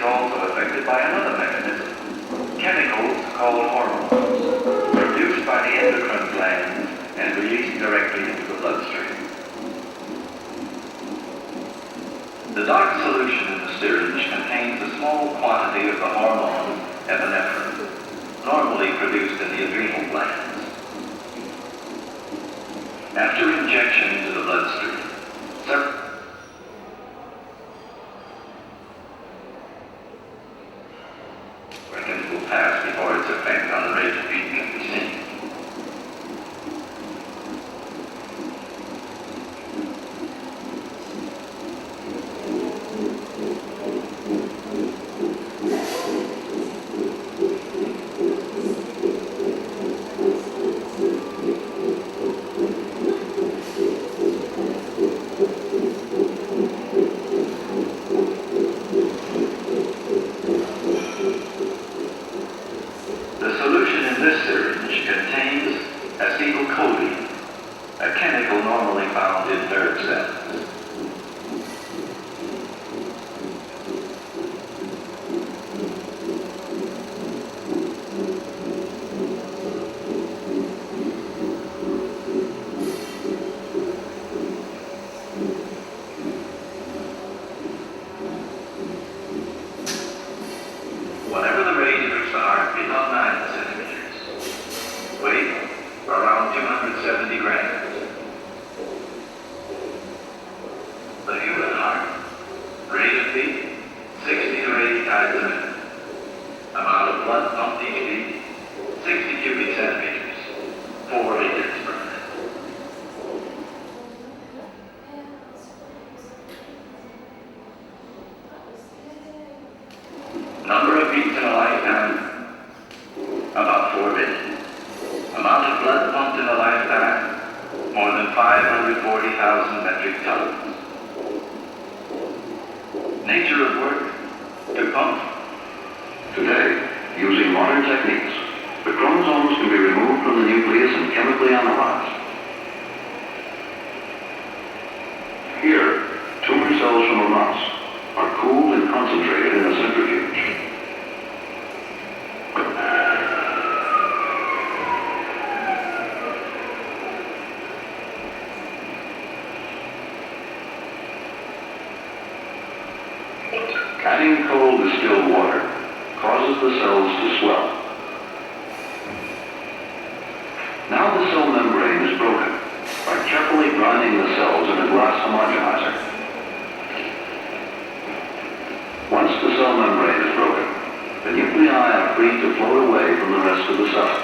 also affected by another mechanism, chemicals called hormones, produced by the endocrine glands and released directly into the bloodstream. The dark solution in the syringe contains a small quantity of the hormone epinephrine, normally produced in the adrenal glands. After injection into the bloodstream, seconds will pass before its effect on the rate of beat can be seen. Number of beats in a lifetime, about 4 minutes. Amount of blood pumped in a lifetime, more than 540,000 metric tons. Nature of work, to pump. Today, using modern techniques, the chromosomes can be removed from the nucleus and chemically analyzed. Here, tumor cells from a mouse are cooled and concentrated in a centrifuge. Adding cold distilled water causes the cells to swell. Now the cell membrane is broken by carefully grinding the cells in a glass homogenizer. Once the cell membrane is broken, the nuclei are free to float away from the rest of the cells.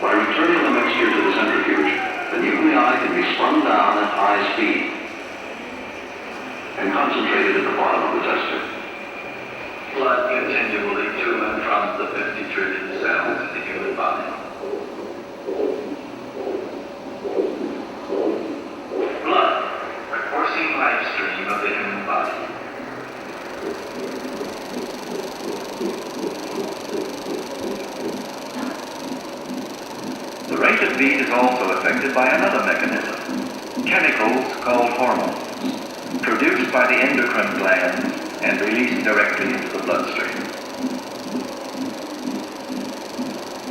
By returning the mixture to the centrifuge, the nuclei can be spun down at high speed and concentrated at the bottom of the test tube. Blood continually to and from the 50 trillion cells in the human body. Blood, the coursing life stream of the human body. The rate of beat is also affected by another mechanism, chemicals called hormones, produced by the endocrine glands and released directly into the bloodstream.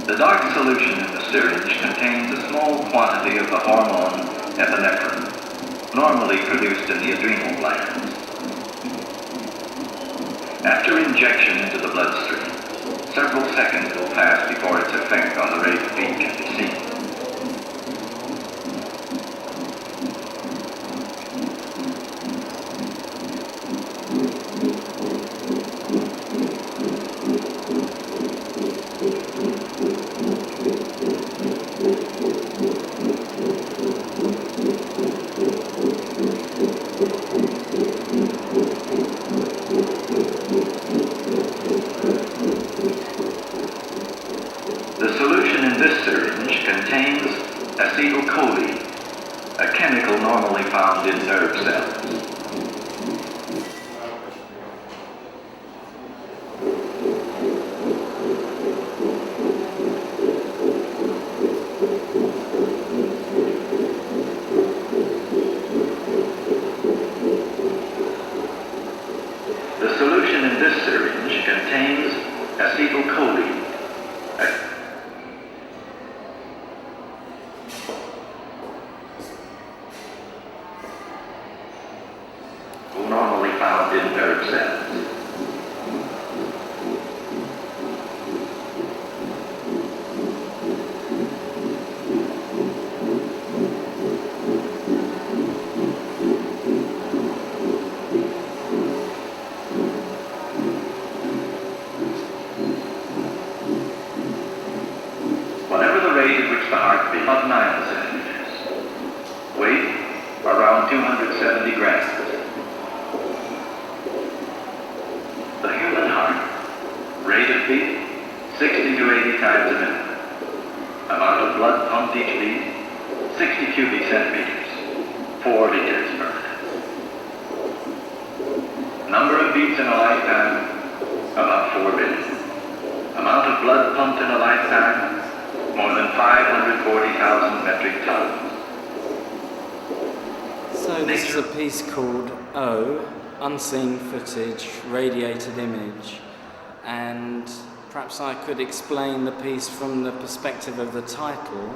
The dark solution in the syringe contains a small quantity of the hormone epinephrine, normally produced in the adrenal glands. After injection into the bloodstream, several seconds will pass before its effect on the rate of beat can be seen. The solution in this syringe contains acetylcholine, a chemical normally found in nerve cells. The solution in this normally found in excerpts. Whatever the rate at which the heart beats, of 9 centimeters. Weight, around 270 grams. The human heart, rate of beat, 60 to 80 times a minute. Amount of blood pumped each beat, 60 cubic centimeters, 4 liters per minute. Number of beats in a lifetime, about 4 billion. Amount of blood pumped in a lifetime, more than 540,000 metric tons. So this is a piece called O, Unseen Footage, Radiated Image, and perhaps I could explain the piece from the perspective of the title.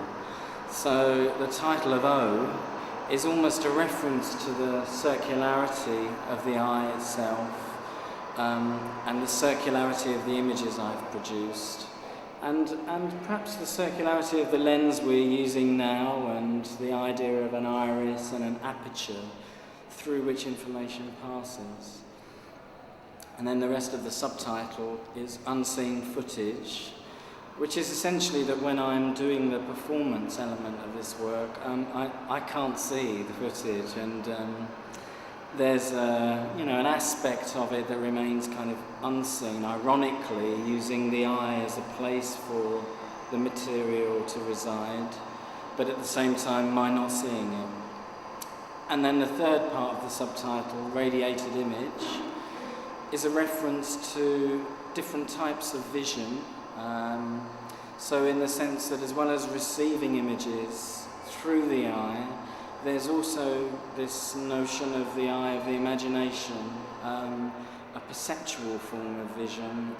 So the title of O is almost a reference to the circularity of the eye itself, and the circularity of the images I've produced. And perhaps the circularity of the lens we're using now, and the idea of an iris and an aperture through which information passes. And then the rest of the subtitle is Unseen Footage, which is essentially that when I'm doing the performance element of this work, I can't see the footage, and there's an aspect of it that remains kind of unseen, ironically using the eye as a place for the material to reside, but at the same time my not seeing it. And then the third part of the subtitle, Radiated Image, is a reference to different types of vision. So in the sense that as well as receiving images through the eye, there's also this notion of the eye of the imagination, a perceptual form of vision,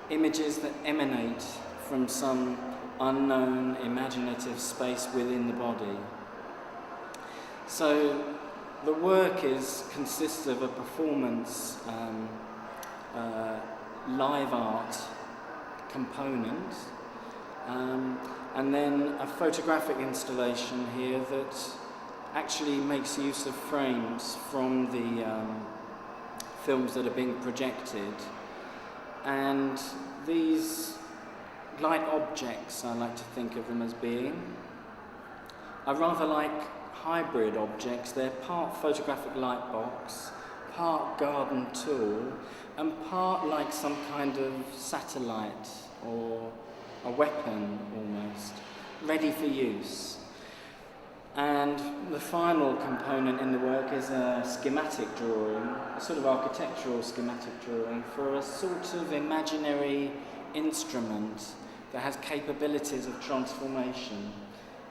images that emanate from some unknown imaginative space within the body. So the work consists of a performance, live art component, and then a photographic installation here that actually makes use of frames from the films that are being projected. And these light objects, I like to think of them as being, are rather like hybrid objects. They're part photographic light box, part garden tool, and part like some kind of satellite or a weapon almost, ready for use. And the final component in the work is a schematic drawing, a sort of architectural schematic drawing for a sort of imaginary instrument that has capabilities of transformation.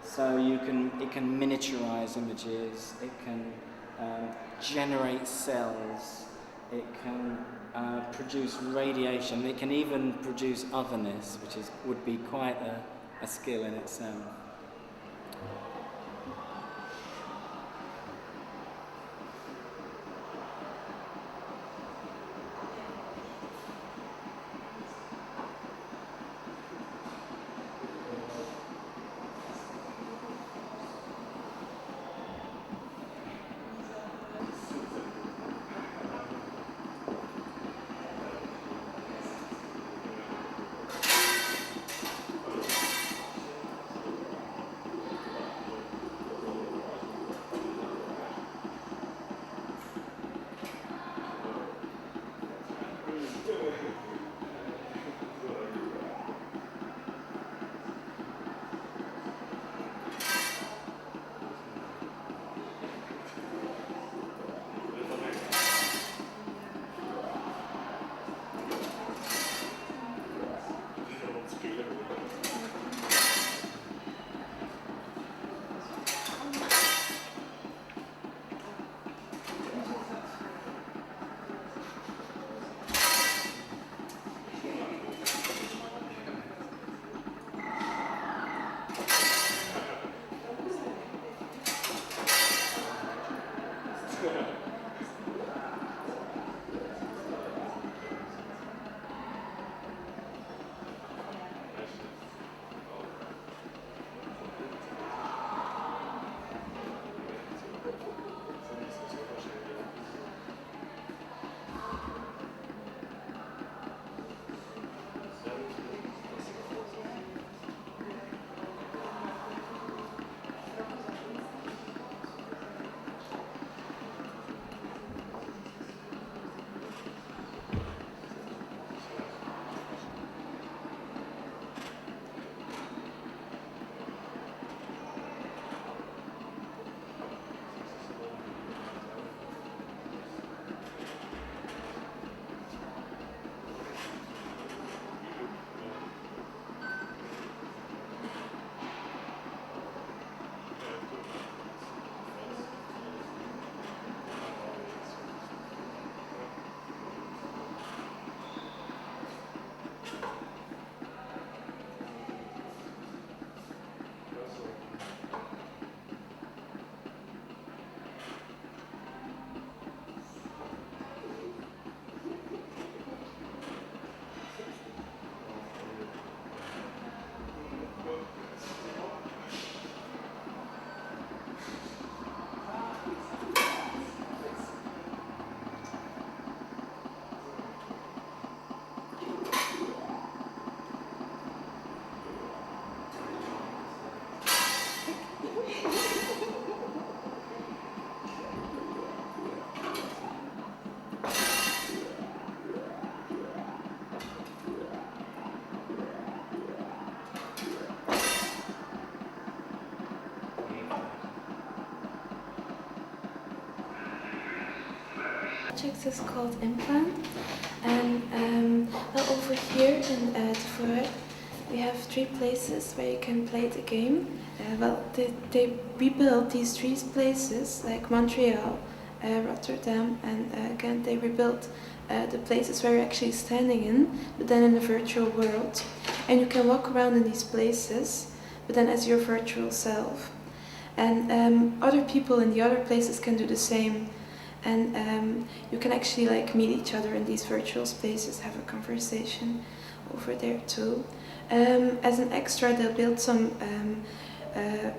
So it can miniaturize images, it can generate cells, it can produce radiation, it can even produce otherness, which would be quite a skill in itself. project is called Implant, and well, over here in the Vooruit we have 3 places where you can play the game. They rebuilt these 3 places, like Montreal, Rotterdam, and Gent. They rebuilt the places where you're actually standing in, but then in a virtual world. And you can walk around in these places, but then as your virtual self. And other people in the other places can do the same. And you can actually like meet each other in these virtual spaces, have a conversation over there too. As an extra, they'll build some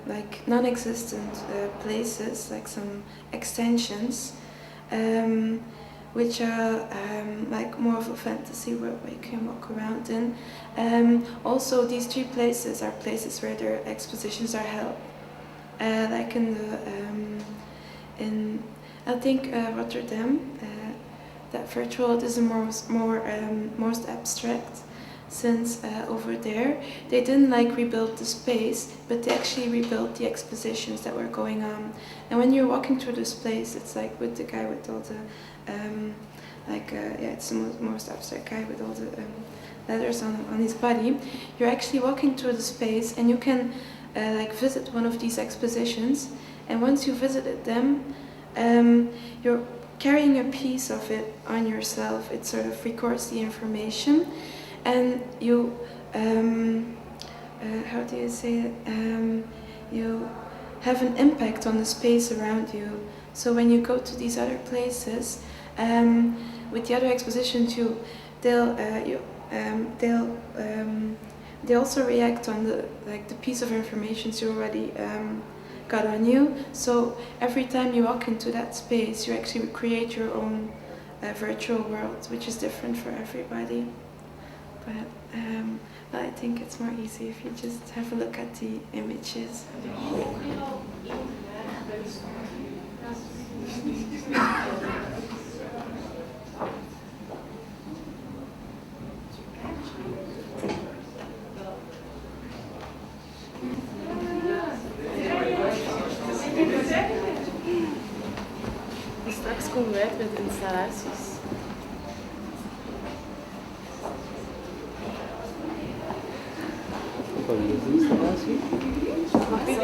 like non-existent places, like some extensions, which are like more of a fantasy world where you can walk around in. Also, these 3 places are places where their expositions are held, like in the I think Rotterdam. That virtual world is the most abstract, since over there they didn't like rebuild the space, but they actually rebuilt the expositions that were going on. And when you're walking through this place, it's like with the guy with all the it's the most abstract guy with all the letters on his body. You're actually walking through the space, and you can like visit one of these expositions. And once you visited them, you're carrying a piece of it on yourself. It sort of records the information, and you how do you say it? You have an impact on the space around you. So when you go to these other places, with the other expositions, they also react on the piece of information you already got on you. So every time you walk into that space, you actually create your own virtual world, which is different for everybody. But I think it's more easy if you just have a look at the images. Straks komen wij uit met de installaties. Van wie is de installatie? Mag ik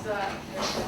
So